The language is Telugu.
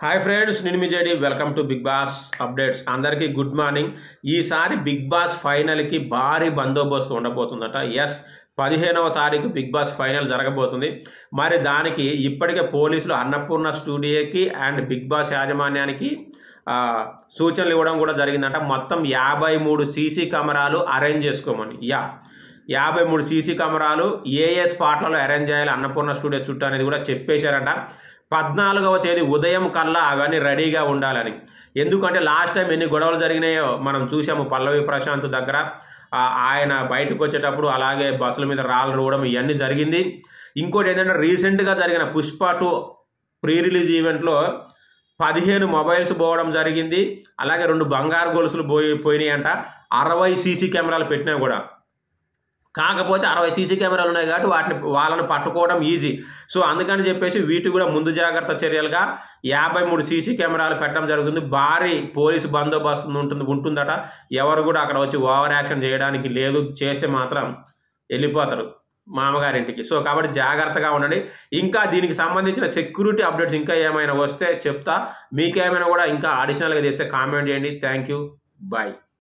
హాయ్ ఫ్రెండ్స్, నేను మీ JD. Welcome to Bigg Boss updates. అందరికీ గుడ్ మార్నింగ్. ఈసారి బిగ్ బాస్ ఫైనల్కి భారీ బందోబస్తు ఉండబోతుందట. ఎస్, 15వ తారీఖు బిగ్ బాస్ ఫైనల్ జరగబోతుంది. మరి దానికి ఇప్పటికే పోలీసులు అన్నపూర్ణ స్టూడియోకి అండ్ బిగ్ బాస్ యాజమాన్యానికి సూచనలు ఇవ్వడం కూడా జరిగిందట. మొత్తం 53 సీసీ కెమెరాలు అరేంజ్ చేసుకోమని. 53 సీసీ కెమెరాలు ఏ స్పాట్లలో అరేంజ్ చేయాలి అన్నపూర్ణ స్టూడియో చుట్టూ అనేది కూడా చెప్పేశారట. 14వ తేదీ ఉదయం కల్లా అవన్నీ రెడీగా ఉండాలని. ఎందుకంటే లాస్ట్ టైం ఎన్ని గొడవలు జరిగినాయో మనం చూసాము. పల్లవి ప్రశాంత్ దగ్గర ఆయన బయటకు వచ్చేటప్పుడు అలాగే బస్సుల మీద రాళ్ళు రువ్వడం ఇవన్నీ జరిగింది. ఇంకోటి ఏంటంటే రీసెంట్గా జరిగిన పుష్ప 2 ప్రీ రిలీజ్ ఈవెంట్లో 15 మొబైల్స్ పోవడం జరిగింది. అలాగే 2 బంగారు గొలుసులు పోయినాయి అంట. 60 సీసీ కెమెరాలు పెట్టినా కూడా. కాకపోతే 60 సీసీ కెమెరాలు ఉన్నాయి కాబట్టి వాళ్ళని పట్టుకోవడం ఈజీ. సో అందుకని చెప్పేసి వీటి కూడా ముందు జాగ్రత్త చర్యలుగా 53 సీసీ కెమెరాలు పెట్టడం జరుగుతుంది. భారీ పోలీసు బందోబస్తు ఉంటుందట. ఎవరు కూడా అక్కడ వచ్చి ఓవర్ యాక్షన్ చేయడానికి లేదు. చేస్తే మాత్రం వెళ్ళిపోతారు మామగారింటికి. సో కాబట్టి జాగ్రత్తగా ఉండండి. ఇంకా దీనికి సంబంధించిన సెక్యూరిటీ అప్డేట్స్ ఇంకా ఏమైనా వస్తే చెప్తా. మీకేమైనా కూడా ఇంకా అడిషనల్గా చేస్తే కామెంట్ చేయండి. Thank you. బాయ్.